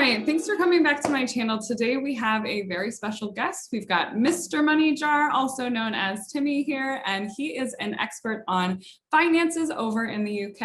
right, thanks for coming back to my channel. Today we have a very special guest. We've got Mr. Money Jar, also known as Timmy here, and he is an expert on finances over in the UK.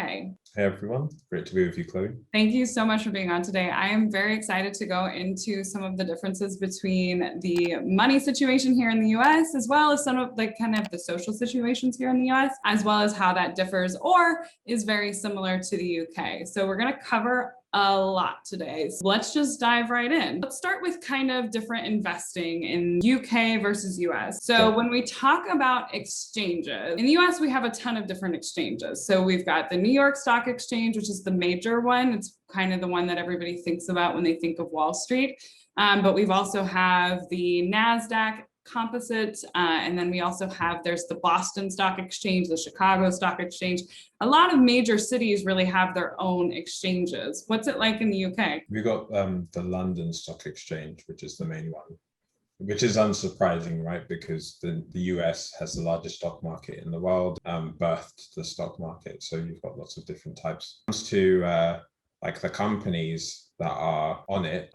Hey everyone, great to be with you, Chloe. Thank you so much for being on today. I am very excited to go into some of the differences between the money situation here in the US, as well as some of the kind of the social situations here in the US, as well as how that differs or is very similar to the UK. So we're going to cover a lot today. So let's just dive right in. Let's start with kind of different investing in UK versus US. So when we talk about exchanges, in the US, we have a ton of different exchanges. So we've got the New York Stock Exchange, which is the major one. It's kind of the one that everybody thinks about when they think of Wall Street. But we've also have the NASDAQ Composite, and then we also have, there's the Boston Stock Exchange, the Chicago Stock Exchange. A lot of major cities really have their own exchanges. What's it like in the UK? We got the London Stock Exchange, which is the main one, which is unsurprising, right? Because the US has the largest stock market in the world, birthed the stock market. So you've got lots of different types. When it comes to like the companies that are on it,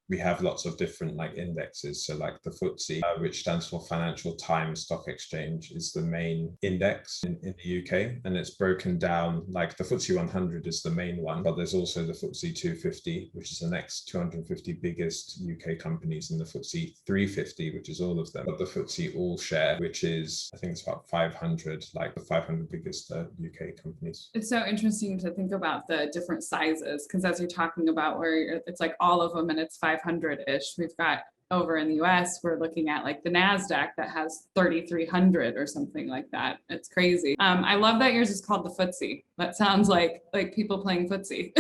we have lots of different like indexes. So like the FTSE, which stands for Financial Times Stock Exchange, is the main index in the UK. And it's broken down, like the FTSE 100 is the main one, but there's also the FTSE 250, which is the next 250 biggest UK companies, and the FTSE 350, which is all of them. But the FTSE All Share, which is, I think it's about 500, like the 500 biggest UK companies. It's so interesting to think about the different sizes, because as you're talking about where it's like all of them and it's 500-ish, we've got over in the US, we're looking at like the NASDAQ that has 3,300 or something like that. It's crazy. I love that yours is called the FTSE. That sounds like people playing footsie.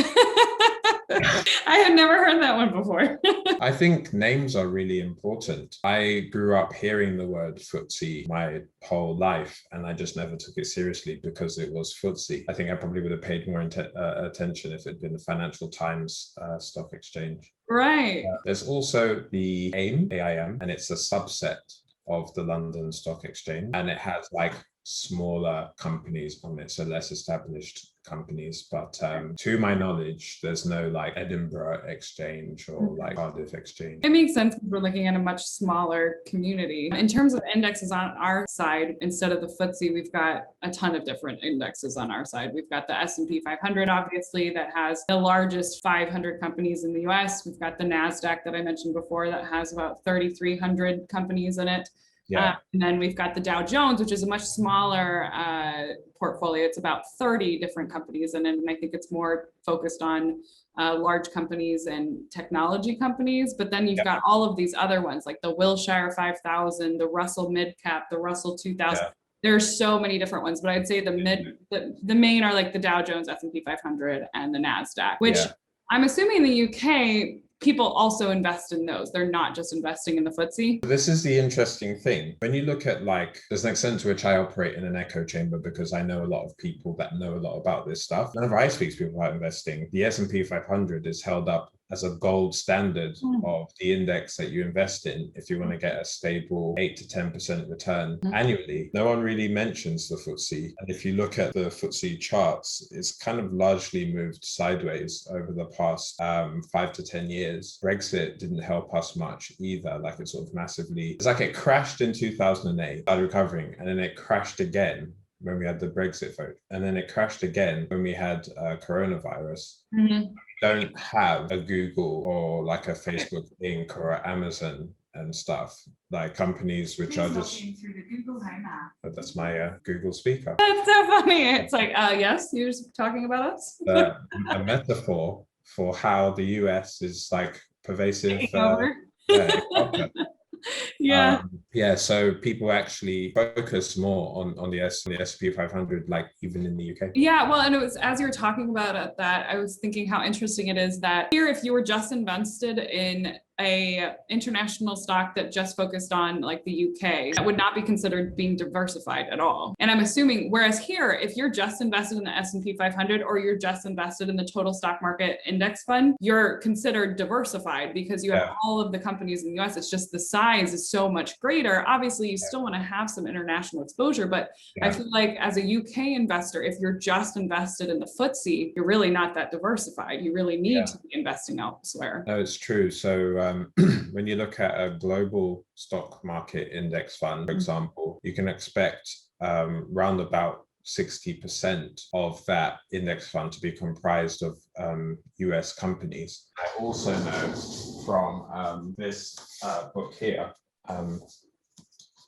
I had never heard that one before. I think names are really important. I grew up hearing the word FTSE my whole life, and I just never took it seriously because it was FTSE. I think I probably would have paid more attention if it had been the Financial Times Stock Exchange. Right. There's also the AIM, and it's a subset of the London Stock Exchange, and it has like smaller companies on it, so less established companies. But to my knowledge, there's no like Edinburgh Exchange or like Cardiff Exchange. It makes sense because we're looking at a much smaller community. In terms of indexes on our side, instead of the FTSE, we've got a ton of different indexes on our side. We've got the S&P 500, obviously, that has the largest 500 companies in the US. We've got the NASDAQ that I mentioned before that has about 3,300 companies in it. Yeah. And then we've got the Dow Jones, which is a much smaller portfolio. It's about 30 different companies. And I think it's more focused on large companies and technology companies. But then you've got all of these other ones like the Wilshire 5000, the Russell Midcap, the Russell 2000. Yeah. There's so many different ones, but I'd say the main are like the Dow Jones, S&P 500, and the NASDAQ, which I'm assuming in the UK, people also invest in those. They're not just investing in the FTSE. This is the interesting thing. When you look at like, there's an extent to which I operate in an echo chamber because I know a lot of people that know a lot about this stuff. Whenever I speak to people about investing, the S&P 500 is held up as a gold standard of the index that you invest in if you want to get a stable 8 to 10% return annually. No one really mentions the FTSE. And if you look at the FTSE charts, it's kind of largely moved sideways over the past 5 to 10 years. Brexit didn't help us much either. Like it sort of massively, it's like it crashed in 2008, started recovering, and then it crashed again when we had the Brexit vote. And then it crashed again when we had coronavirus. Don't have a Google or like a Facebook Inc. or Amazon and stuff, like companies which are just through the Google Home app. That's my Google speaker. That's so funny. It's like, yes, you're just talking about us. A metaphor for how the US is like pervasive. So people actually focus more on the S&P 500, like even in the UK. Yeah, well, and it was, as you were talking about it, that I was thinking how interesting it is that here, if you were just invested in a international stock that just focused on like the UK, that would not be considered being diversified at all. And I'm assuming, whereas here, if you're just invested in the S&P 500 or you're just invested in the total stock market index fund, you're considered diversified because you have all of the companies in the US. It's just the size is so much greater. Obviously, you still want to have some international exposure, but I feel like as a UK investor, if you're just invested in the FTSE, you're really not that diversified. You really need to be investing elsewhere. No, it's true. So when you look at a global stock market index fund, for example, you can expect round about 60% of that index fund to be comprised of US companies. I also know from this book here,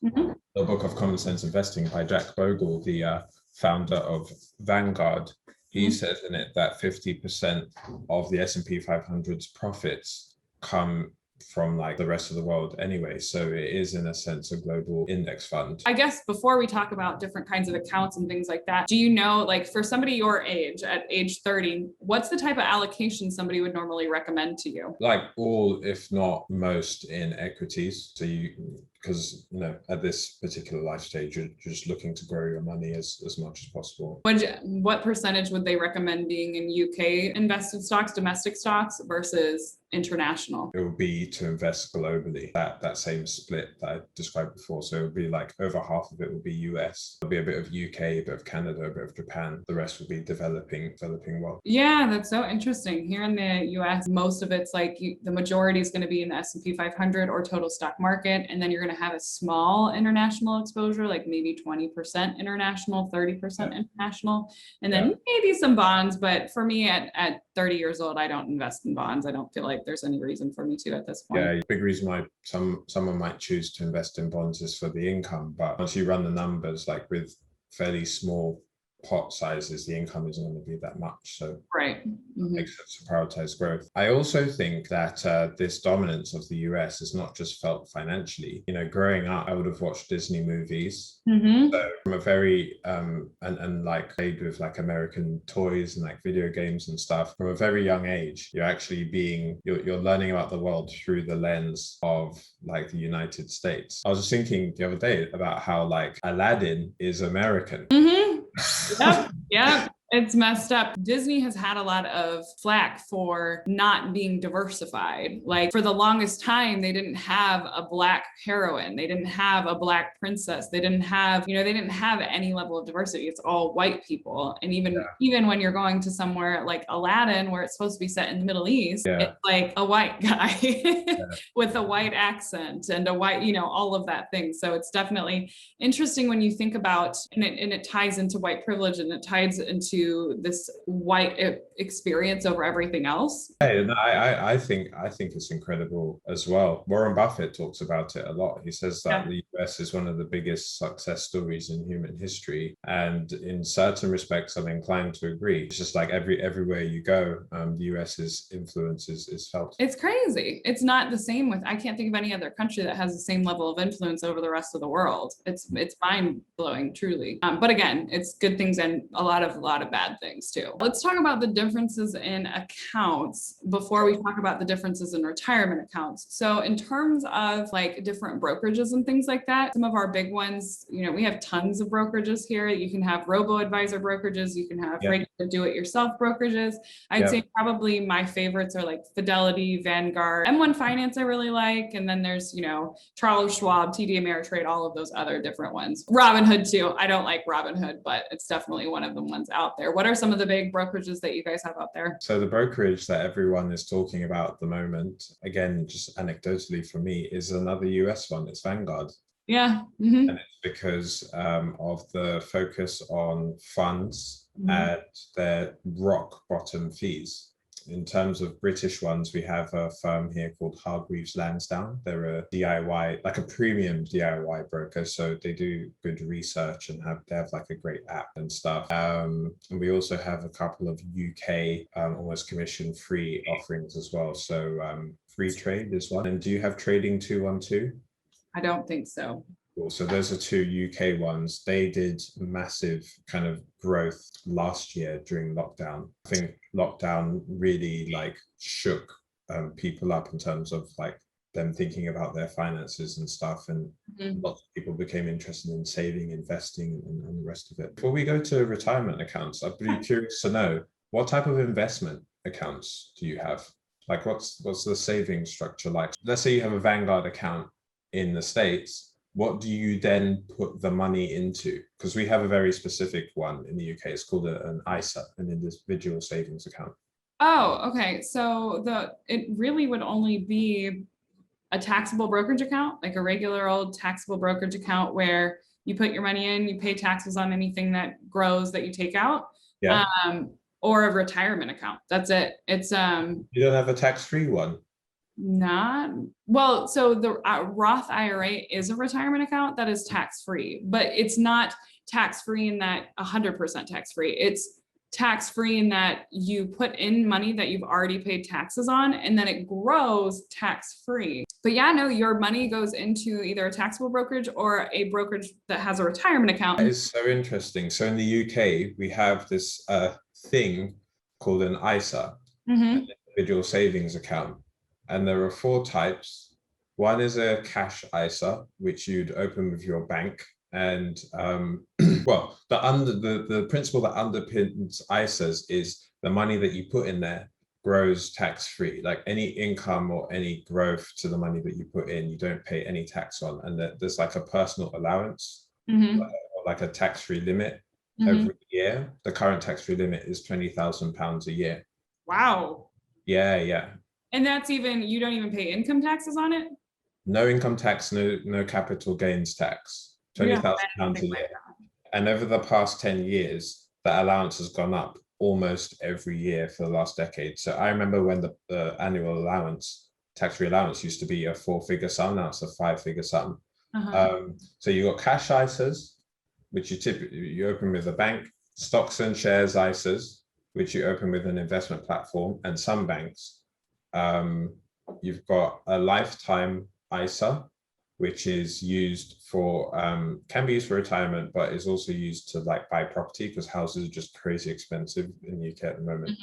the Book of Common Sense Investing by Jack Bogle, the founder of Vanguard. He says in it that 50% of the S&P 500's profits come from like the rest of the world anyway. So it is in a sense a global index fund. I guess before we talk about different kinds of accounts and things like that, do you know, like for somebody your age at age 30, what's the type of allocation somebody would normally recommend to you? Like all, if not most, in equities. So because at this particular life stage, you're just looking to grow your money as much as possible. What percentage would they recommend being in UK invested stocks, domestic stocks versus international? It would be to invest globally, that same split that I described before. So it would be like over half of it would be US. There'll be a bit of UK, a bit of Canada, a bit of Japan. The rest will be developing world. Yeah, that's so interesting. Here in the US, most of it's like the majority is going to be in the S&P 500 or total stock market. And then you're going to have a small international exposure, like maybe 20% international, 30% international, and then maybe some bonds. But for me at 30 years old, I don't invest in bonds. I don't feel like there's any reason for me to at this point. Yeah, big reason why someone might choose to invest in bonds is for the income. But once you run the numbers, like with fairly small pot sizes, the income isn't going to be that much. So it makes sense to prioritize growth. I also think that this dominance of the US is not just felt financially. Growing up, I would have watched Disney movies. So from a very and like played with like American toys and like video games and stuff from a very young age. You're actually you're learning about the world through the lens of like the United States. I was just thinking the other day about how like Aladdin is American. Yep. It's messed up. Disney has had a lot of flack for not being diversified. Like for the longest time, they didn't have a Black heroine. They didn't have a Black princess. They didn't have, they didn't have any level of diversity. It's all white people. And even when you're going to somewhere like Aladdin, where it's supposed to be set in the Middle East, it's like a white guy with a white accent and a white, all of that thing. So it's definitely interesting when you think about, and it ties into white privilege and it ties into this white experience over everything else. I think it's incredible as well. Warren Buffett talks about it a lot. He says that the US is one of the biggest success stories in human history, and in certain respects, I'm inclined to agree. It's just like everywhere you go, the US's influence is felt. It's crazy. It's not the same with. I can't think of any other country that has the same level of influence over the rest of the world. It's mind blowing, truly. But again, it's good things and a lot of bad things too. Let's talk about the differences in accounts before we talk about the differences in retirement accounts. So in terms of like different brokerages and things like that, some of our big ones, we have tons of brokerages here. You can have robo-advisor brokerages, you can have regular do-it-yourself brokerages. I'd say probably my favorites are like Fidelity, Vanguard, M1 Finance I really like, and then there's, Charles Schwab, TD Ameritrade, all of those other different ones. Robinhood too. I don't like Robinhood, but it's definitely one of the ones out there. What are some of the big brokerages that you guys have out there? So the brokerage that everyone is talking about at the moment, again, just anecdotally for me, is another US one. It's Vanguard. Yeah. And it's because of the focus on funds and their rock bottom fees. In terms of British ones, we have a firm here called Hargreaves Lansdown. They're a DIY, like a premium DIY broker. So they do good research and they have like a great app and stuff. And we also have a couple of UK almost commission-free offerings as well. So Free Trade is one. And do you have Trading 212? I don't think so. Cool. So those are two UK ones. They did massive kind of growth last year during lockdown. I think lockdown really like shook people up in terms of like them thinking about their finances and stuff. And lots of people became interested in saving, investing, and the rest of it. Before we go to retirement accounts, I'd be curious to know, what type of investment accounts do you have? Like what's the saving structure like? Let's say you have a Vanguard account in the States. What do you then put the money into? Because we have a very specific one in the UK. It's called an ISA, an individual savings account. Oh, okay. So it really would only be a taxable brokerage account, like a regular old taxable brokerage account where you put your money in, you pay taxes on anything that grows that you take out. Yeah. Or a retirement account. That's it. It's You don't have a tax-free one? not well. So the Roth IRA is a retirement account that is tax-free, but it's not tax-free in that 100% tax-free. It's tax-free in that you put in money that you've already paid taxes on, and then it grows tax-free. But yeah, no, your money goes into either a taxable brokerage or a brokerage that has a retirement account. That is so interesting. So in the UK, we have this thing called an ISA, an individual savings account. And there are 4 types. One is a cash ISA, which you'd open with your bank. And well, the principle that underpins ISAs is the money that you put in there grows tax-free. Like any income or any growth to the money that you put in, you don't pay any tax on. And there's like a personal allowance, like a tax-free limit every year. The current tax-free limit is £20,000 a year. Wow. Yeah. And that's even, you don't even pay income taxes on it? No income tax, no capital gains tax. £20,000 a year. And over the past 10 years, that allowance has gone up almost every year for the last decade. So I remember when the annual allowance, tax-free allowance, used to be a 4-figure sum. Now it's a 5-figure sum. So you got cash ISAs, which you open with a bank, stocks and shares ISAs, which you open with an investment platform, and some banks. You've got a lifetime ISA, which is used for, can be used for retirement, but is also used to like buy property because houses are just crazy expensive in the UK at the moment.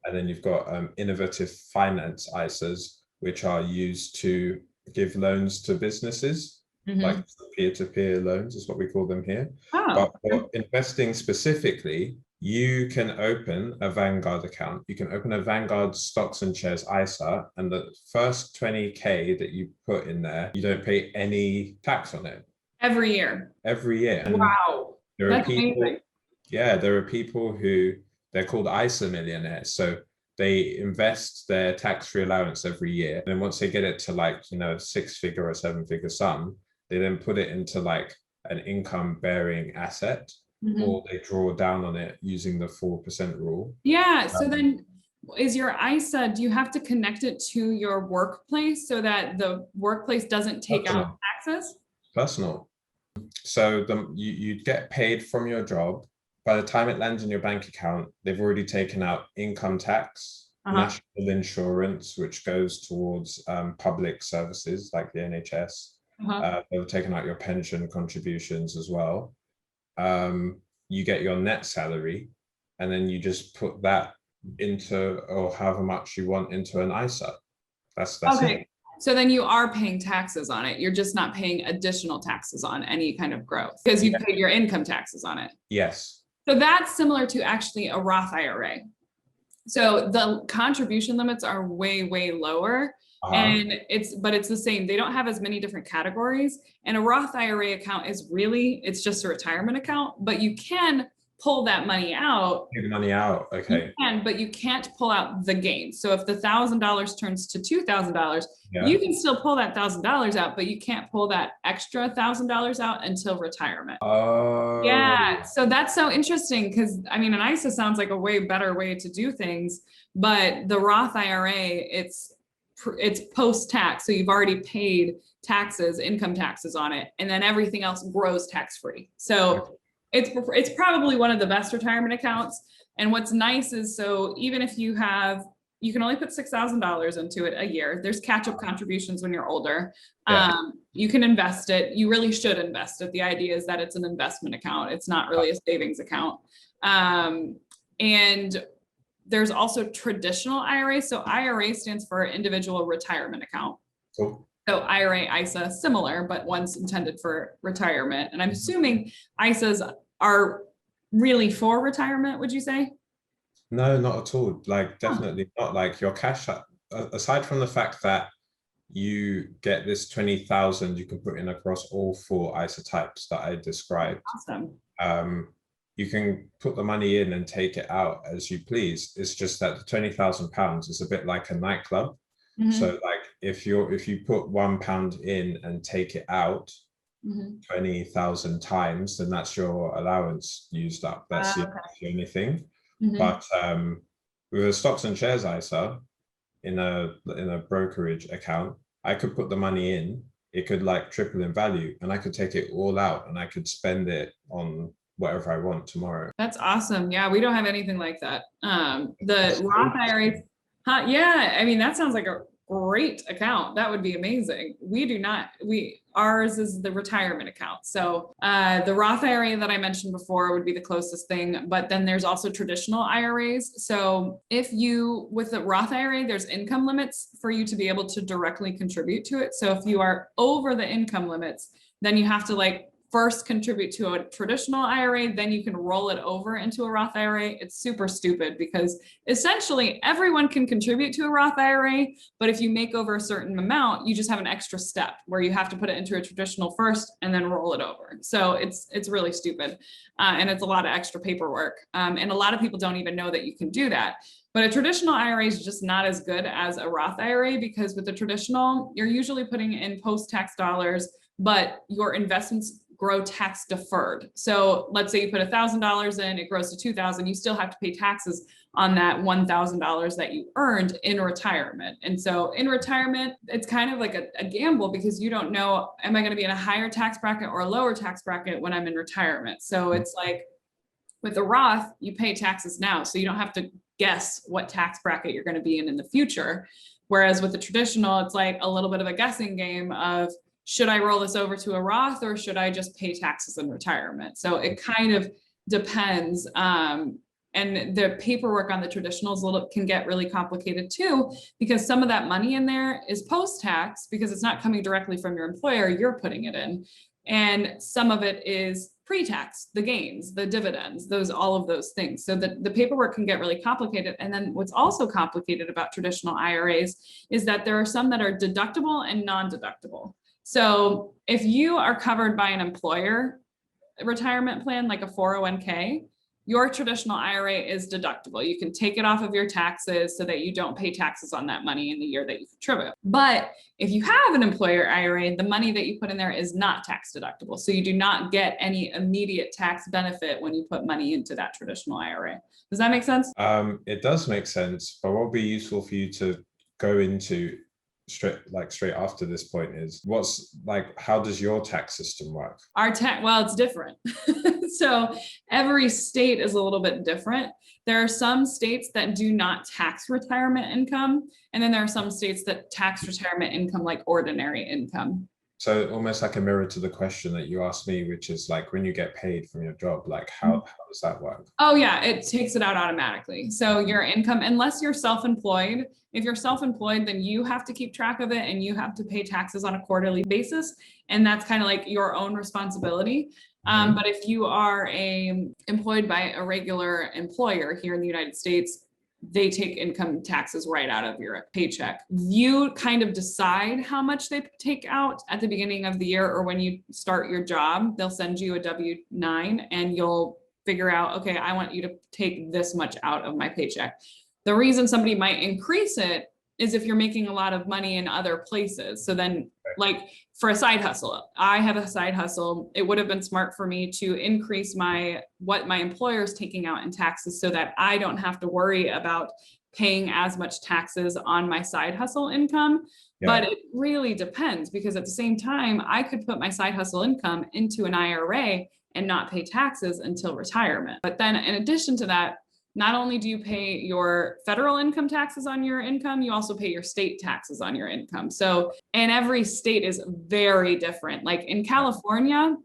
And then you've got innovative finance ISAs, which are used to give loans to businesses, like peer-to-peer loans is what we call them here. But for investing specifically, you can open a Vanguard account. You can open a Vanguard stocks and shares ISA, and the first 20K that you put in there, you don't pay any tax on it. Every year. Every year. And wow. That's amazing. Yeah, there are people who, they're called ISA millionaires. So they invest their tax-free allowance every year. And then once they get it to like, a 6-figure or 7-figure sum, they then put it into like an income-bearing asset. Or they draw down on it using the 4% rule. Yeah. So then is your ISA, do you have to connect it to your workplace so that the workplace doesn't take out taxes? Personal. So you get paid from your job. By the time it lands in your bank account, they've already taken out income tax, national insurance, which goes towards public services like the NHS. They've taken out your pension contributions as well. You get your net salary, and then you just put that into, or however much you want, into an ISA. That's okay. It. So then you are paying taxes on it. You're just not paying additional taxes on any kind of growth because you've paid your income taxes on it. Yes. So that's similar to actually a Roth IRA. So the contribution limits are way, way lower. And it's the same. They don't have as many different categories. And a Roth IRA account is really, it's just a retirement account, but you can pull that money out. Take the money out, okay. You can, but you can't pull out the gain. So if the $1,000 turns to $2,000, you can still pull that $1,000 out, but you can't pull that extra $1,000 out until retirement. Yeah, so that's so interesting because an ISA sounds like a way better way to do things, but the Roth IRA, it's post-tax, so you've already paid taxes, income taxes on it, and then everything else grows tax-free. So it's probably one of the best retirement accounts. And what's nice is, so even if you can only put $6,000 into it a year. There's catch-up contributions when you're older. You can invest it. You really should invest it. The idea is that it's an investment account. It's not really a savings account. And there's also traditional IRA. So IRA stands for individual retirement account. Cool. So IRA, ISA, similar, but one's intended for retirement. And I'm assuming ISAs are really for retirement, would you say? No, not at all. Like, definitely not. Like, your cash, aside from the fact that you get this 20,000 you can put in across all 4 ISA types that I described. Awesome. You can put the money in and take it out as you please. It's just that the £20,000 is a bit like a nightclub. Mm-hmm. So like if you put £1 in and take it out 20,000 times, then that's your allowance used up. That's the only thing. But with a stocks and shares ISA in a brokerage account, I could put the money in, it could like triple in value, and I could take it all out and I could spend it on whatever I want tomorrow. That's awesome. Yeah, we don't have anything like that. The Roth IRA, yeah, I mean, that sounds like a great account. That would be amazing. We do not, ours is the retirement account. So the Roth IRA that I mentioned before would be the closest thing, but then there's also traditional IRAs. So with the Roth IRA, there's income limits for you to be able to directly contribute to it. So if you are over the income limits, then you have to like first contribute to a traditional IRA, then you can roll it over into a Roth IRA. It's super stupid because essentially everyone can contribute to a Roth IRA, but if you make over a certain amount, you just have an extra step where you have to put it into a traditional first and then roll it over. So it's really stupid. And it's a lot of extra paperwork. And a lot of people don't even know that you can do that. But a traditional IRA is just not as good as a Roth IRA because with the traditional, you're usually putting in post-tax dollars, but your investments grow tax deferred. So let's say you put $1,000 in, it grows to 2,000, you still have to pay taxes on that $1,000 that you earned in retirement. And so in retirement, it's kind of like a gamble because you don't know, am I going to be in a higher tax bracket or a lower tax bracket when I'm in retirement? So it's like with a Roth, you pay taxes now, so you don't have to guess what tax bracket you're going to be in the future. Whereas with the traditional, it's like a little bit of a guessing game of, should I roll this over to a Roth or should I just pay taxes in retirement? So it kind of depends. And the paperwork on the traditionals can get really complicated too, because some of that money in there is post-tax because it's not coming directly from your employer, you're putting it in. And some of it is pre-tax, the gains, the dividends, all of those things. So the paperwork can get really complicated. And then what's also complicated about traditional IRAs is that there are some that are deductible and non-deductible. So if you are covered by an employer retirement plan, like a 401k, your traditional IRA is deductible. You can take it off of your taxes so that you don't pay taxes on that money in the year that you contribute. But if you have an employer IRA, the money that you put in there is not tax deductible. So you do not get any immediate tax benefit when you put money into that traditional IRA. Does that make sense? It does make sense, but what would be useful for you to go into straight after this point is how does your tax system work? Well, it's different. So every state is a little bit different. There are some states that do not tax retirement income, and then there are some states that tax retirement income like ordinary income. So almost like a mirror to the question that you asked me, which is like when you get paid from your job, like how does that work? Oh yeah, it takes it out automatically. So your income, unless you're self-employed, if you're self-employed, then you have to keep track of it and you have to pay taxes on a quarterly basis. And that's kind of like your own responsibility. But if you are employed by a regular employer here in the United States, they take income taxes right out of your paycheck. You kind of decide how much they take out at the beginning of the year or when you start your job. They'll send you a W-9 and you'll figure out, okay, I want you to take this much out of my paycheck. The reason somebody might increase it is if you're making a lot of money in other places. So then like for a side hustle, I have a side hustle. It would have been smart for me to increase what my employer is taking out in taxes so that I don't have to worry about paying as much taxes on my side hustle income. Yeah. But it really depends because at the same time, I could put my side hustle income into an IRA and not pay taxes until retirement. But then in addition to that, not only do you pay your federal income taxes on your income, you also pay your state taxes on your income. So, and every state is very different. Like in California,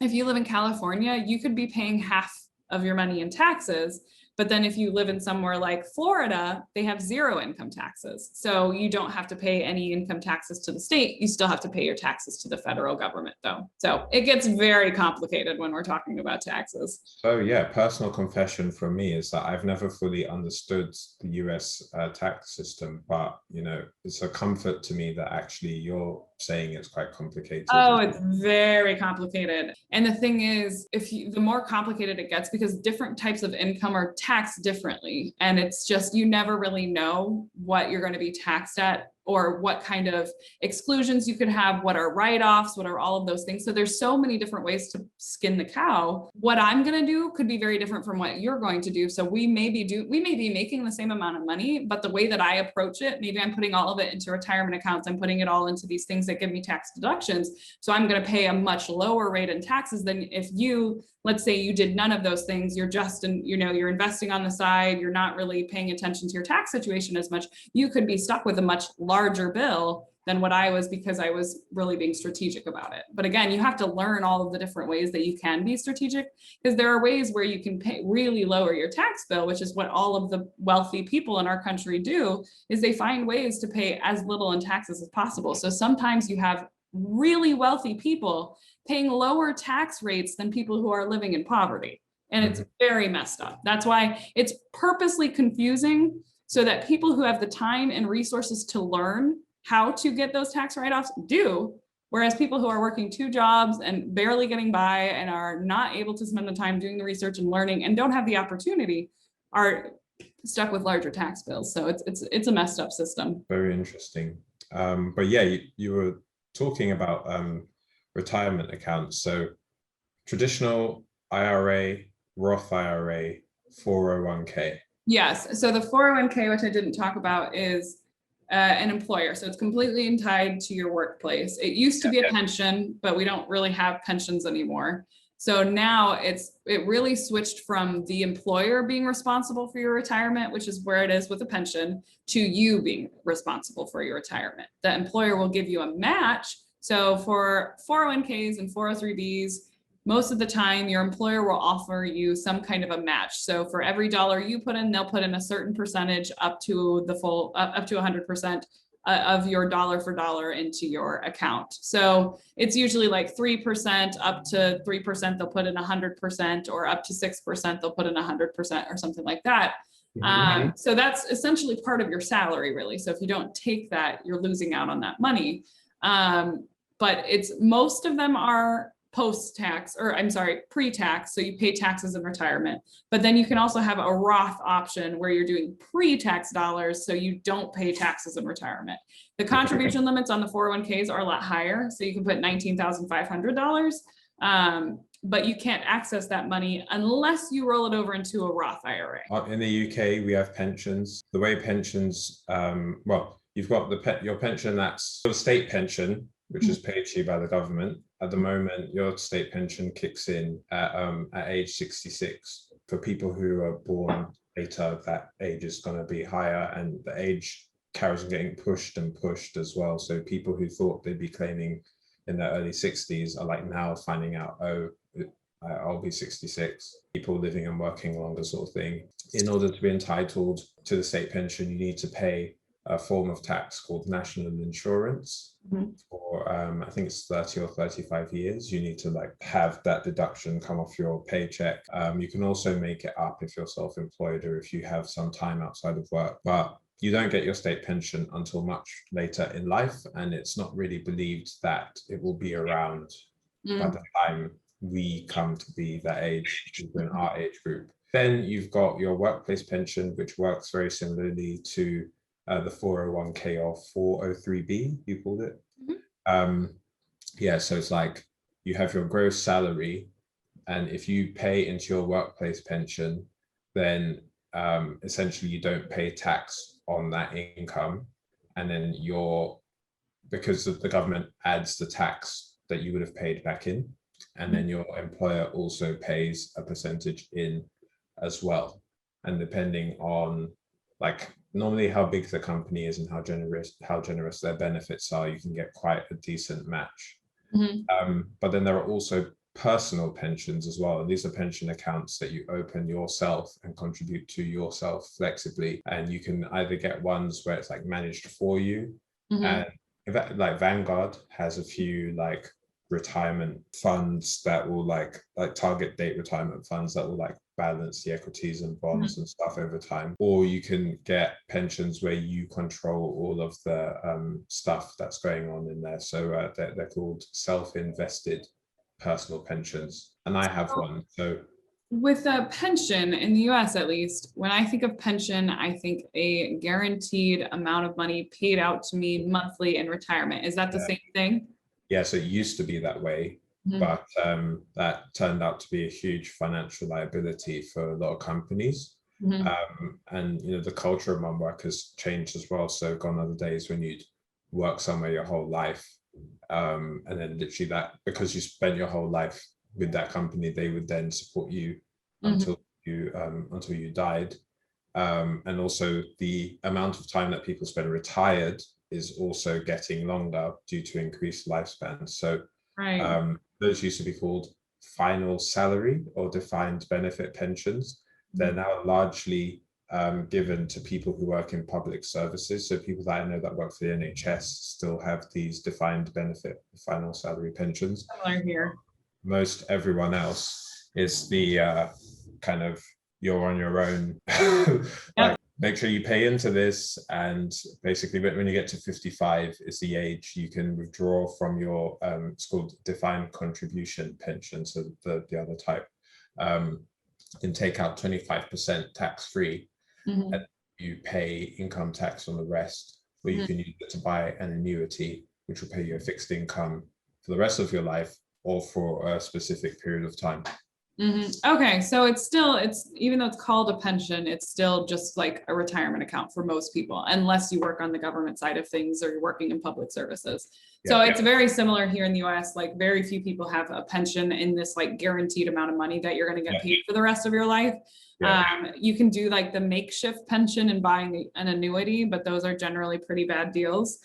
if you live in California, you could be paying half of your money in taxes, But then if you live in somewhere like Florida, they have zero income taxes. So you don't have to pay any income taxes to the state. You still have to pay your taxes to the federal government though. So it gets very complicated when we're talking about taxes. So yeah, personal confession from me is that I've never fully understood the US tax system, but you know, it's a comfort to me that actually you're saying it's quite complicated. Oh, it's very complicated. And the thing is, the more complicated it gets, because different types of income are taxed differently. And it's just, you never really know what you're going to be taxed at or what kind of exclusions you could have, what are write-offs, what are all of those things. So there's so many different ways to skin the cow. What I'm going to do could be very different from what you're going to do. So we may be making the same amount of money, but the way that I approach it, maybe I'm putting all of it into retirement accounts. I'm putting it all into these things that give me tax deductions. So I'm going to pay a much lower rate in taxes than if you, let's say you did none of those things. You're just, you're investing on the side. You're not really paying attention to your tax situation as much. You could be stuck with a much larger bill than what I was, because I was really being strategic about it. But again, you have to learn all of the different ways that you can be strategic, because there are ways where you can really lower your tax bill, which is what all of the wealthy people in our country do, is they find ways to pay as little in taxes as possible. So sometimes you have really wealthy people paying lower tax rates than people who are living in poverty. And it's very messed up. That's why it's purposely confusing, so that people who have the time and resources to learn how to get those tax write-offs do, whereas people who are working 2 jobs and barely getting by and are not able to spend the time doing the research and learning and don't have the opportunity are stuck with larger tax bills. So it's a messed up system. Very interesting. But yeah, you were talking about retirement accounts. So traditional IRA, Roth IRA, 401k. Yes. So the 401k, which I didn't talk about, is an employer. So it's completely tied to your workplace. It used to be a pension, but we don't really have pensions anymore. So now it really switched from the employer being responsible for your retirement, which is where it is with a pension, to you being responsible for your retirement. The employer will give you a match. So for 401ks and 403bs, most of the time your employer will offer you some kind of a match. So for every dollar you put in, they'll put in a certain percentage up to the full, up to 100% of your dollar for dollar into your account. So it's usually like 3%, up to 3%, they'll put in 100%, or up to 6%, they'll put in 100% or something like that. So that's essentially part of your salary, really. So if you don't take that, you're losing out on that money. But most of them are post-tax, or I'm sorry, pre-tax. So you pay taxes in retirement, but then you can also have a Roth option where you're doing pre-tax dollars. So you don't pay taxes in retirement. The contribution limits on the 401ks are a lot higher. So you can put $19,500. But you can't access that money unless you roll it over into a Roth IRA. In the UK, we have pensions. The way pensions, well, you've got your pension, that's the state pension, which is paid to you by the government. At the moment, your state pension kicks in at age 66. For people who are born later, that age is going to be higher, and the age carries on getting pushed and pushed as well. So people who thought they'd be claiming in their early 60s are like now finding out, oh, I'll be 66. People living and working longer, sort of thing. In order to be entitled to the state pension, you need to pay a form of tax called national insurance. For I think it's 30 or 35 years. You need to like have that deduction come off your paycheck. You can also make it up if you're self-employed or if you have some time outside of work, but you don't get your state pension until much later in life, and it's not really believed that it will be around by the time we come to be that age, in our age group. Then you've got your workplace pension, which works very similarly to the 401k or 403b, you called it. Yeah, so it's like you have your gross salary, and if you pay into your workplace pension, then essentially you don't pay tax on that income, and then because the government adds the tax that you would have paid back in, and then your employer also pays a percentage in as well. And depending on like normally how big the company is and how generous their benefits are, you can get quite a decent match. But then there are also personal pensions as well. And these are pension accounts that you open yourself and contribute to yourself flexibly. And you can either get ones where it's like managed for you. And in fact, like Vanguard has a few like retirement funds that will like target date retirement funds that will like balance the equities and bonds and stuff over time. Or you can get pensions where you control all of the stuff that's going on in there. So they're called self-invested personal pensions, and I have one. So with a pension in the US, at least, when I think of pension, I think a guaranteed amount of money paid out to me monthly in retirement. Is that the same thing? Yeah, so it used to be that way, but that turned out to be a huge financial liability for a lot of companies. And you know, the culture among work has changed as well. So gone are the days when you'd work somewhere your whole life, and then literally that, because you spent your whole life with that company, they would then support you until you died. And also the amount of time that people spend retired is also getting longer due to increased lifespan. So those used to be called final salary or defined benefit pensions. They're now largely given to people who work in public services. So people that I know that work for the NHS still have these defined benefit final salary pensions. Similar here. Most everyone else is the kind of you're on your own. Like, make sure you pay into this, and basically when you get to 55 is the age you can withdraw from your it's called defined contribution pension. So the other type, you can take out 25% tax-free, and you pay income tax on the rest, or you can use it to buy an annuity, which will pay you a fixed income for the rest of your life or for a specific period of time. Okay, so it's even though it's called a pension, it's still just like a retirement account for most people, unless you work on the government side of things or you're working in public services. So it's very similar here in the US. Like very few people have a pension in this like guaranteed amount of money that you're going to get paid for the rest of your life. You can do like the makeshift pension and buying an annuity, but those are generally pretty bad deals.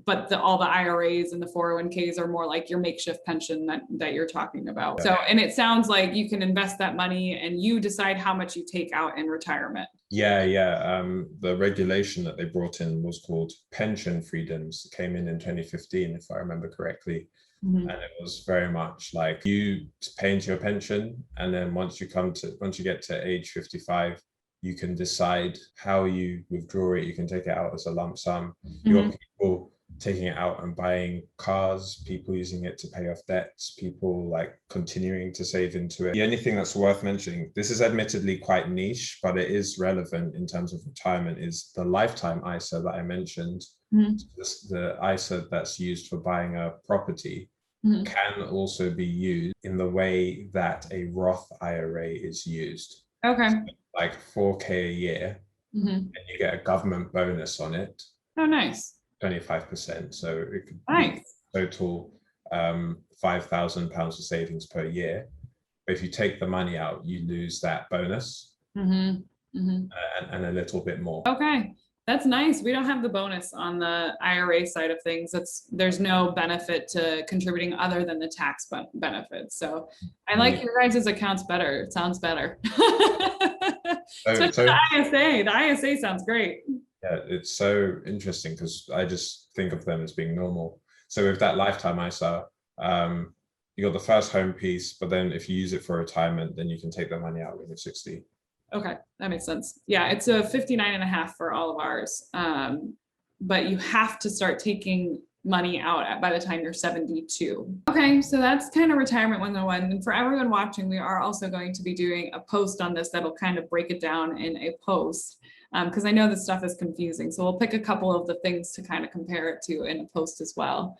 But all the IRAs and the 401ks are more like your makeshift pension that you're talking about. So, and it sounds like you can invest that money and you decide how much you take out in retirement. The regulation that they brought in was called pension freedoms. It came in 2015, if I remember correctly. And it was very much like you pay into your pension, and then once you get to age 55, you can decide how you withdraw it. You can take it out as a lump sum. You've got people taking it out and buying cars, people using it to pay off debts, people like continuing to save into it. The only thing that's worth mentioning, this is admittedly quite niche, but it is relevant in terms of retirement, is the lifetime ISA that I mentioned. The ISA that's used for buying a property can also be used in the way that a Roth IRA is used. Okay. So like 4K a year, and you get a government bonus on it. Oh, nice. 25%. So it could be total £5,000 of savings per year. But if you take the money out, you lose that bonus and a little bit more. Okay. That's nice. We don't have the bonus on the IRA side of things. There's no benefit to contributing other than the tax benefits. So I like your guys' accounts better. It sounds better. The ISA. The ISA sounds great. Yeah, it's so interesting because I just think of them as being normal. So with that lifetime ISA, you got the first home piece, but then if you use it for retirement, then you can take the money out when you're 60. Okay, that makes sense. Yeah, it's a 59.5 for all of ours. But you have to start taking money out by the time you're 72. Okay, so that's kind of retirement 101. And for everyone watching, we are also going to be doing a post on this that'll kind of break it down in a post, because I know this stuff is confusing. So we'll pick a couple of the things to kind of compare it to in a post as well.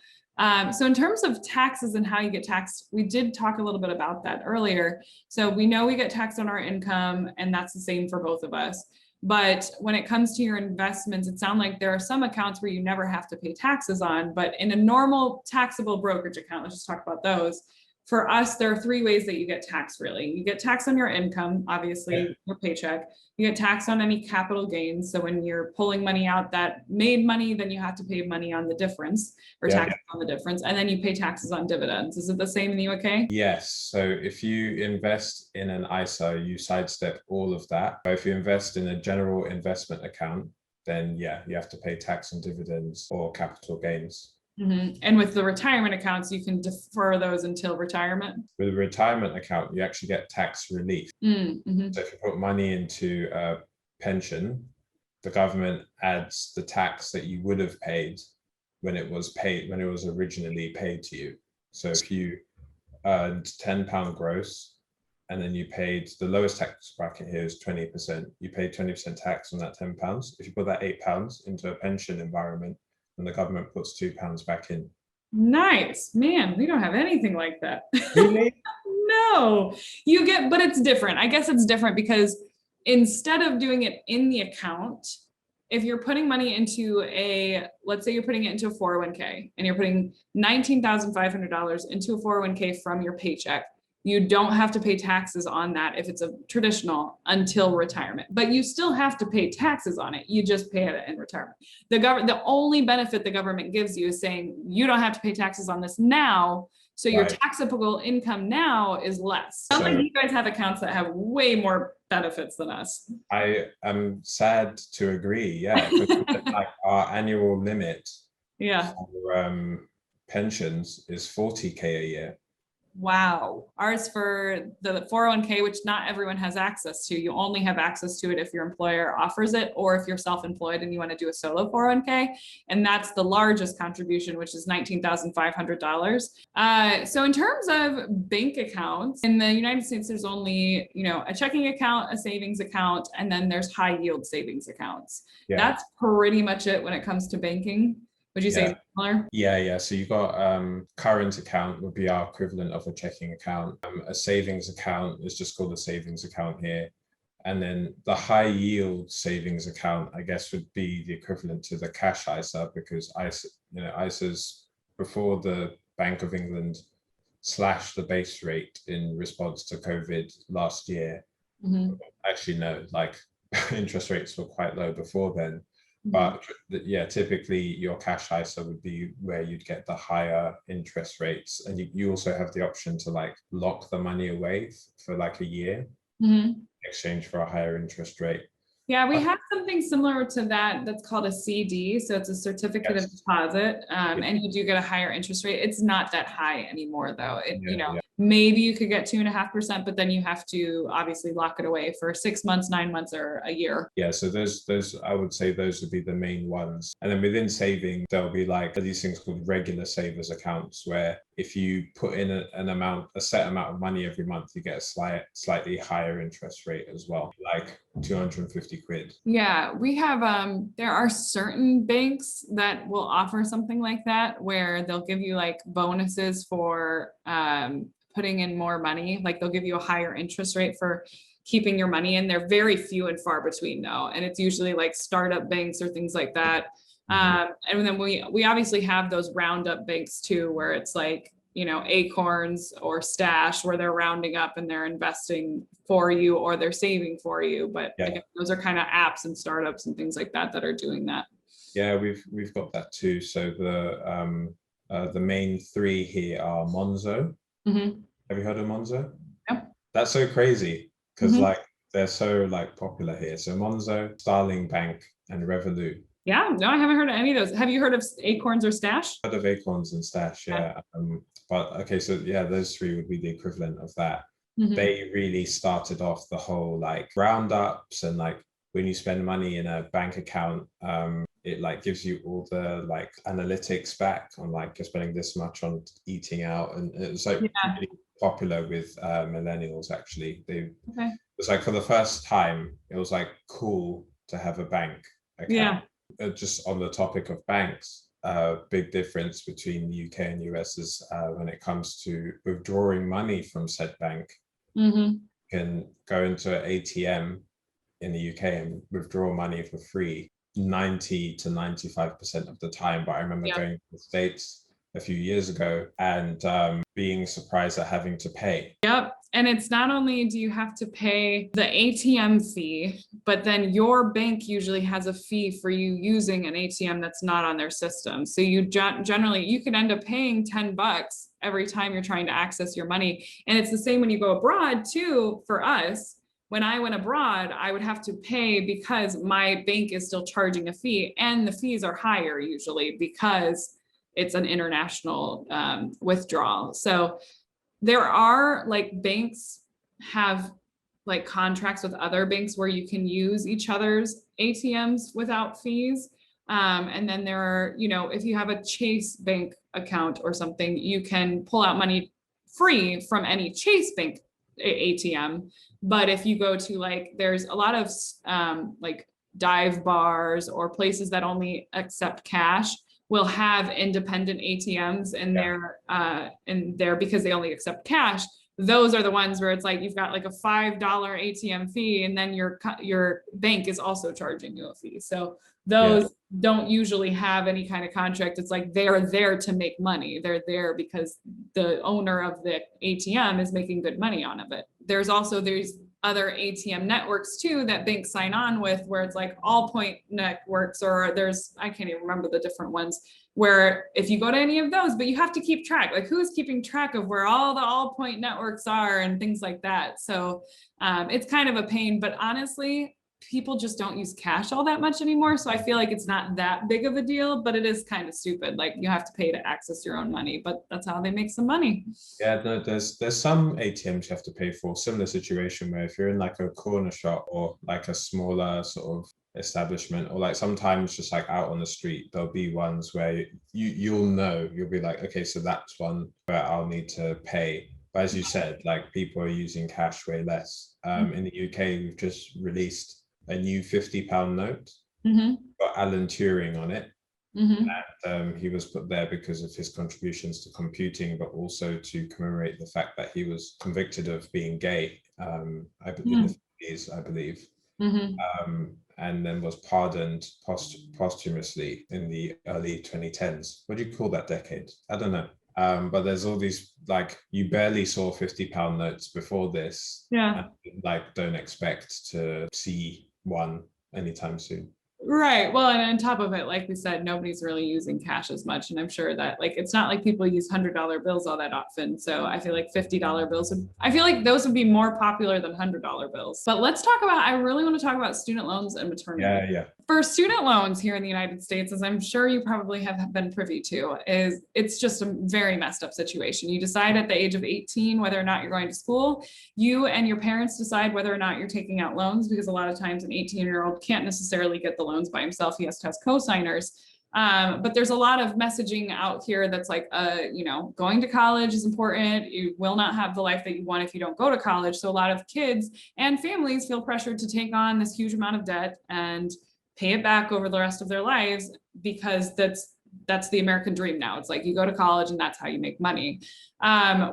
So in terms of taxes and how you get taxed, we did talk a little bit about that earlier. So we know we get taxed on our income, and that's the same for both of us. But when it comes to your investments, it sounds like there are some accounts where you never have to pay taxes on, but in a normal taxable brokerage account, let's just talk about those, For us, there are three ways that you get taxed, really. You get taxed on your income, obviously, your paycheck. You get taxed on any capital gains. So when you're pulling money out that made money, then you have to pay money on the difference, or taxes on the difference. And then you pay taxes on dividends. Is it the same in the UK? Yes. So if you invest in an ISA, you sidestep all of that. But if you invest in a general investment account, then yeah, you have to pay tax on dividends or capital gains. And with the retirement accounts, you can defer those until retirement. With a retirement account, you actually get tax relief. So if you put money into a pension, the government adds the tax that you would have paid when it was originally paid to you. So if you earned £10 gross, and then you paid, the lowest tax bracket here is 20%. You pay 20% tax on that £10. If you put that £8 into a pension environment, and the government puts £2 back in. Nice, man. We don't have anything like that. Really? No, you get, but it's different. I guess it's different because instead of doing it in the account, if you're putting money into let's say you're putting it into a 401k and you're putting $19,500 into a 401k from your paycheck, you don't have to pay taxes on that if it's a traditional until retirement, but you still have to pay taxes on it. You just pay it in retirement. The only benefit the government gives you is saying you don't have to pay taxes on this now. So your taxable income now is less. Sounds like you guys have accounts that have way more benefits than us. I am sad to agree. Yeah, like our annual limit for pensions is 40K a year. Wow. Ours for the 401k, which not everyone has access to. You only have access to it if your employer offers it, or if you're self-employed and you want to do a solo 401k. And that's the largest contribution, which is $19,500. So in terms of bank accounts in the United States, there's only, a checking account, a savings account, and then there's high yield savings accounts. That's pretty much it when it comes to banking. Would you say similar? Yeah. So you got current account would be our equivalent of a checking account. A savings account is just called a savings account here. And then the high yield savings account, I guess, would be the equivalent to the cash ISA, because ISAs before the Bank of England slashed the base rate in response to COVID last year. Actually, no, like interest rates were quite low before then. But typically your cash ISA would be where you'd get the higher interest rates, and you also have the option to like lock the money away for like a year in exchange for a higher interest rate. Yeah, we have something similar to that that's called a CD. So it's a certificate of deposit, and you do get a higher interest rate. It's not that high anymore, though. Maybe you could get 2.5%, but then you have to obviously lock it away for 6 months, 9 months, or a year. Yeah, so those I would say those would be the main ones. And then within saving, there'll be like these things called regular savers accounts, where if you put in a set amount of money every month, you get a slightly higher interest rate as well, like 250 quid. Yeah, we have, there are certain banks that will offer something like that, where they'll give you like bonuses for putting in more money. Like they'll give you a higher interest rate for keeping your money in. They're very few and far between though. And it's usually like startup banks or things like that. And then we obviously have those roundup banks too, where it's like, Acorns or Stash, where they're rounding up and they're investing for you or they're saving for you. But again, those are kind of apps and startups and things like that are doing that. Yeah, we've got that too. So the main three here are Monzo. Have you heard of Monzo? Yeah. That's so crazy because like they're so like popular here. So Monzo, Starling Bank, and Revolut. Yeah, no, I haven't heard of any of those. Have you heard of Acorns or Stash? Heard of Acorns and Stash, yeah. But okay, so yeah, those three would be the equivalent of that. They really started off the whole like roundups, and like when you spend money in a bank account, it like gives you all the like analytics back on like you're spending this much on eating out, and it was like really popular with millennials. Actually, it was like for the first time, it was like cool to have a bank account. Just on the topic of banks, big difference between the UK and US is when it comes to withdrawing money from said bank. You can go into an ATM in the UK and withdraw money for free 90 to 95% of the time. But I remember going to the States a few years ago, and being surprised at having to pay. Yep. And it's not only do you have to pay the ATM fee, but then your bank usually has a fee for you using an ATM that's not on their system. So you generally, you can end up paying $10 every time you're trying to access your money. And it's the same when you go abroad too. For us, when I went abroad, I would have to pay because my bank is still charging a fee, and the fees are higher usually because it's an international withdrawal. So there are like banks have like contracts with other banks where you can use each other's ATMs without fees. And then there are, you know, if you have a Chase bank account or something, you can pull out money free from any Chase bank ATM. But if you go to like, there's a lot of like dive bars or places that only accept cash will have independent ATMs in there because they only accept cash. Those are the ones where it's like you've got like a $5 ATM fee, and then your bank is also charging you a fee. So those don't usually have any kind of contract. It's like they're there to make money. They're there because the owner of the ATM is making good money on of it. There's other ATM networks too that banks sign on with, where it's like All Point networks, or I can't even remember the different ones, where if you go to any of those, but you have to keep track, like who's keeping track of where all the All Point networks are and things like that. So it's kind of a pain, but honestly, people just don't use cash all that much anymore. So I feel like it's not that big of a deal, but it is kind of stupid. Like you have to pay to access your own money, but that's how they make some money. Yeah, no, there's some ATMs you have to pay for. Similar situation where if you're in like a corner shop or like a smaller sort of establishment, or like sometimes just like out on the street, there'll be ones where you'll be like, okay, so that's one where I'll need to pay. But as you said, like people are using cash way less. In the UK, we've just released a new £50 note, got Alan Turing on it. And he was put there because of his contributions to computing, but also to commemorate the fact that he was convicted of being gay, I believe, and then was pardoned posthumously in the early 2010s. What do you call that decade? I don't know. But there's all these, like, you barely saw £50 notes before this. Yeah. And, like, don't expect to see one anytime soon. Right. Well, and on top of it, like we said, nobody's really using cash as much. And I'm sure that like, it's not like people use $100 bills all that often. So I feel like $50 bills, I feel like those would be more popular than $100 bills. But let's talk about, I really want to talk about student loans and maternity. Yeah. For student loans here in the United States, as I'm sure you probably have been privy to, it's just a very messed up situation. You decide at the age of 18 whether or not you're going to school. You and your parents decide whether or not you're taking out loans, because a lot of times an 18-year-old can't necessarily get the loans by himself. He has to have co-signers. But there's a lot of messaging out here that's like, going to college is important. You will not have the life that you want if you don't go to college. So a lot of kids and families feel pressured to take on this huge amount of debt and pay it back over the rest of their lives, because that's the American dream now. It's like you go to college and that's how you make money.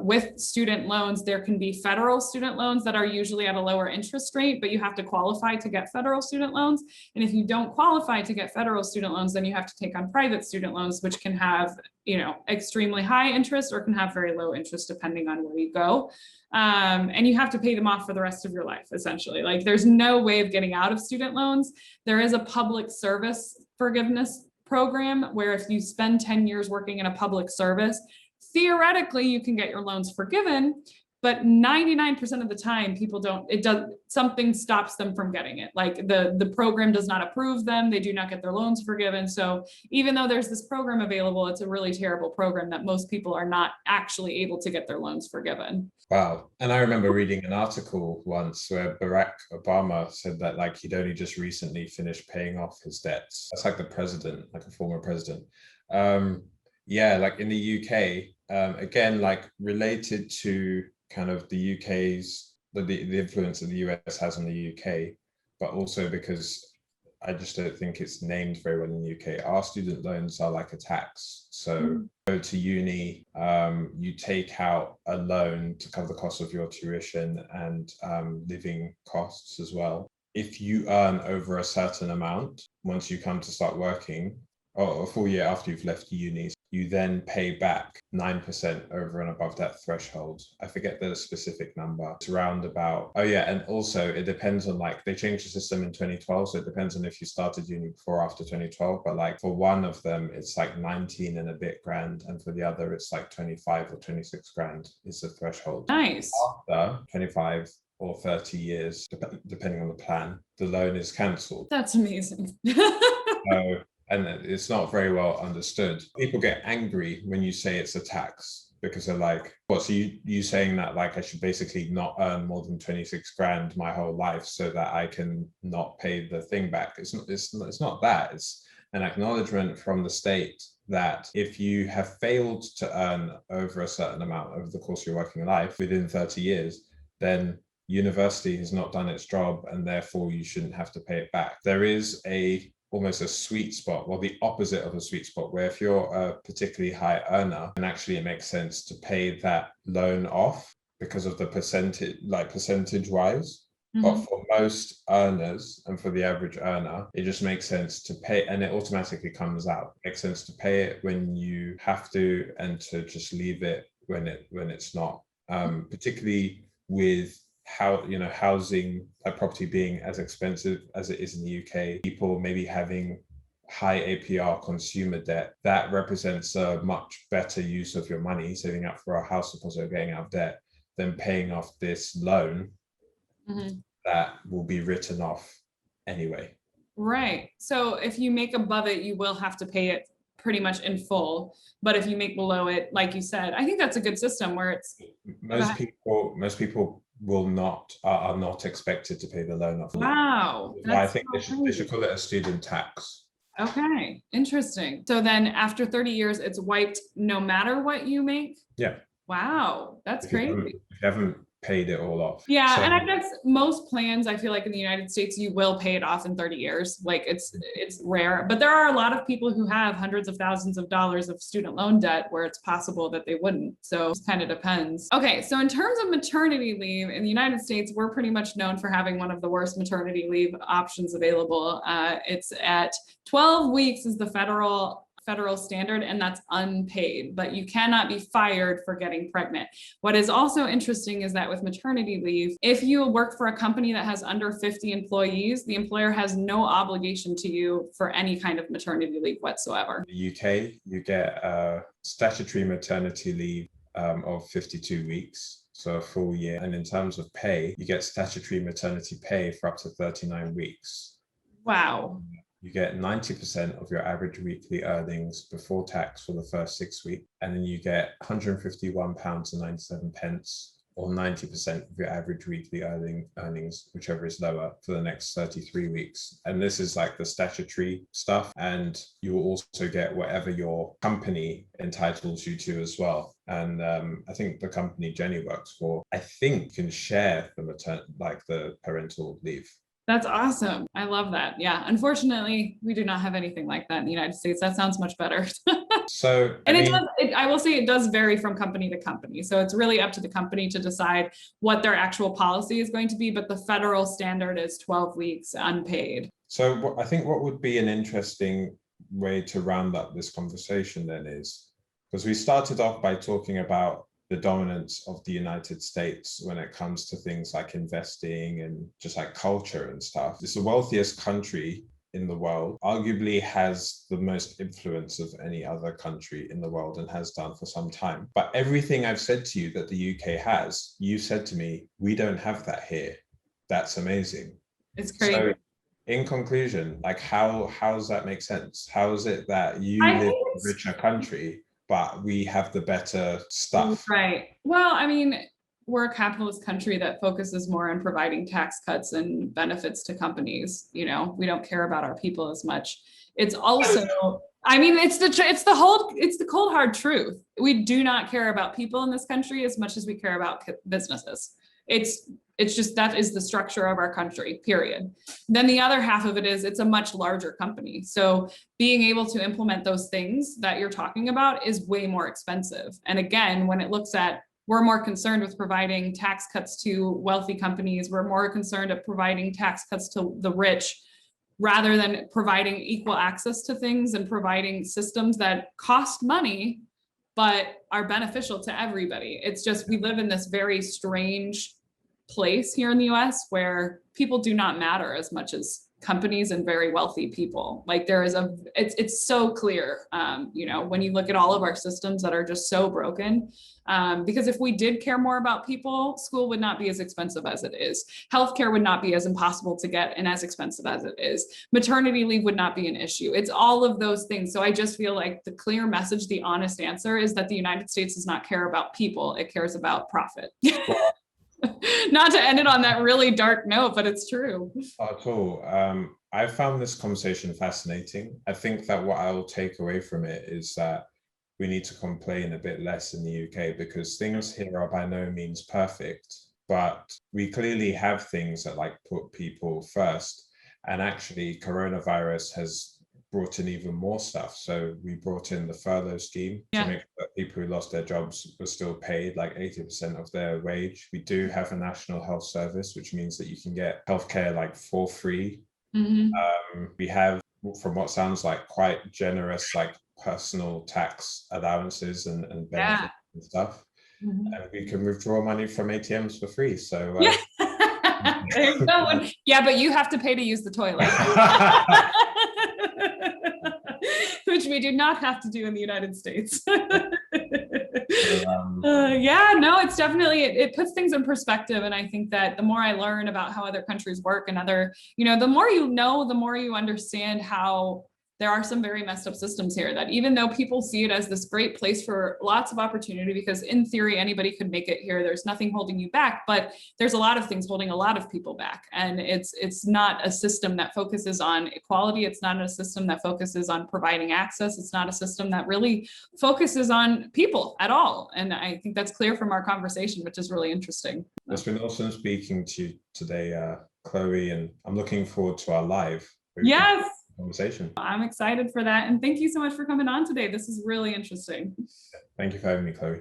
With student loans, there can be federal student loans that are usually at a lower interest rate, but you have to qualify to get federal student loans. And if you don't qualify to get federal student loans, then you have to take on private student loans, which can have, extremely high interest or can have very low interest depending on where you go. And you have to pay them off for the rest of your life, essentially. Like there's no way of getting out of student loans. There is a public service forgiveness program where if you spend 10 years working in a public service, theoretically you can get your loans forgiven, but 99% of the time something stops them from getting it. Like the program does not approve them. They do not get their loans forgiven. So even though there's this program available, it's a really terrible program that most people are not actually able to get their loans forgiven. Wow. And I remember reading an article once where Barack Obama said that like he'd only just recently finished paying off his debts. That's like the president, like a former president. Like in the UK, again, like related to kind of the UK's, the influence that the US has on the UK, but also because I just don't think it's named very well in the UK. Our student loans are like a tax. So go to uni, you take out a loan to cover the cost of your tuition and living costs as well. If you earn over a certain amount, once you come to start working, or a full year after you've left uni, you then pay back 9% over and above that threshold. I forget the specific number. It's around about, oh yeah, and also it depends on, like, they changed the system in 2012, so it depends on if you started uni before or after 2012, but like for one of them, it's like 19 and a bit grand, and for the other, it's like 25 or 26 grand is the threshold. Nice. After 25 or 30 years, depending on the plan, the loan is cancelled. That's amazing. So, and it's not very well understood. People get angry when you say it's a tax because they're like, what, so you saying that like I should basically not earn more than 26 grand my whole life so that I can not pay the thing back? It's not that. It's an acknowledgement from the state that if you have failed to earn over a certain amount over the course of your working life within 30 years, then university has not done its job and therefore you shouldn't have to pay it back. There is almost a sweet spot, well, the opposite of a sweet spot, where if you're a particularly high earner, then actually it makes sense to pay that loan off because of the percentage wise. But for most earners and for the average earner, it just makes sense to pay, and it automatically comes out. It makes sense to pay it when you have to, and to just leave it when it's not. Particularly with housing, property being as expensive as it is in the UK, people maybe having high APR consumer debt, that represents a much better use of your money, saving up for a house deposit or getting out of debt, than paying off this loan that will be written off anyway. Right. So if you make above it, you will have to pay it pretty much in full. But if you make below it, like you said, I think that's a good system where it's most people are not expected to pay the loan off. Wow. I think they should call it a student tax. Okay, interesting. So then after 30 years, it's wiped no matter what you make? Yeah. Wow, that's crazy. If you haven't paid it all off. Yeah, so, and I guess most plans, I feel like in the United States, you will pay it off in 30 years. Like it's rare, but there are a lot of people who have hundreds of thousands of dollars of student loan debt where it's possible that they wouldn't. So it kind of depends. Okay, so in terms of maternity leave in the United States, we're pretty much known for having one of the worst maternity leave options available. It's at 12 weeks is the federal standard, and that's unpaid, but you cannot be fired for getting pregnant. What is also interesting is that with maternity leave, if you work for a company that has under 50 employees, the employer has no obligation to you for any kind of maternity leave whatsoever. In the UK, you get a statutory maternity leave of 52 weeks. So a full year. And in terms of pay, you get statutory maternity pay for up to 39 weeks. Wow. You get 90% of your average weekly earnings before tax for the first 6 weeks. And then you get £151.97, or 90% of your average weekly earnings, whichever is lower, for the next 33 weeks. And this is like the statutory stuff. And you will also get whatever your company entitles you to as well. And I think the company Jenny works for, I think, can share the parental leave. That's awesome. I love that. Yeah. Unfortunately, we do not have anything like that in the United States. That sounds much better. So, I will say it does vary from company to company. So it's really up to the company to decide what their actual policy is going to be. But the federal standard is 12 weeks unpaid. So I think what would be an interesting way to round up this conversation then is, because we started off by talking about the dominance of the United States when it comes to things like investing and just like culture and stuff. It's the wealthiest country in the world, arguably has the most influence of any other country in the world, and has done for some time. But everything I've said to you that the UK has, you said to me, we don't have that here. That's amazing. It's crazy. So in conclusion, like how does that make sense? How is it that you live in a richer country, but we have the better stuff? Right. Well, I mean, we're a capitalist country that focuses more on providing tax cuts and benefits to companies. You know, we don't care about our people as much. It's also, I mean, it's the cold hard truth. We do not care about people in this country as much as we care about businesses. It's just, that is the structure of our country, period. Then the other half of it is it's a much larger company. So being able to implement those things that you're talking about is way more expensive. And again, when it looks at, we're more concerned with providing tax cuts to wealthy companies. We're more concerned at providing tax cuts to the rich. rather than providing equal access to things and providing systems that cost money, but are beneficial to everybody. It's just, we live in this very strange place here in the US where people do not matter as much as companies and very wealthy people. Like there is it's so clear, you know, when you look at all of our systems that are just so broken, because if we did care more about people, school would not be as expensive as it is. Healthcare would not be as impossible to get and as expensive as it is. Maternity leave would not be an issue. It's all of those things. So I just feel like the clear message, the honest answer is that the United States does not care about people. It cares about profit. Not to end it on that really dark note, but it's true. Not at all. I found this conversation fascinating. I think that what I will take away from it is that we need to complain a bit less in the UK, because things here are by no means perfect, but we clearly have things that like put people first. And actually coronavirus has brought in even more stuff. So we brought in the furlough scheme to make sure that people who lost their jobs were still paid like 80% of their wage. We do have a national health service, which means that you can get healthcare like for free. We have, from what sounds like, quite generous like personal tax allowances and benefits and stuff. And we can withdraw money from ATMs for free. So there you go. Yeah, but you have to pay to use the toilet. Which we do not have to do in the United States. Yeah, no, it's definitely, it puts things in perspective. And I think that the more I learn about how other countries work and other, you know, the more you know, the more you understand how there are some very messed up systems here that even though people see it as this great place for lots of opportunity, because in theory, anybody could make it here, there's nothing holding you back, but there's a lot of things holding a lot of people back. And it's not a system that focuses on equality. It's not a system that focuses on providing access. It's not a system that really focuses on people at all. And I think that's clear from our conversation, which is really interesting. It's been awesome speaking to you today, Chloe, and I'm looking forward to our live. Yes. Conversation. I'm excited for that. And thank you so much for coming on today. This is really interesting. Thank you for having me, Chloe.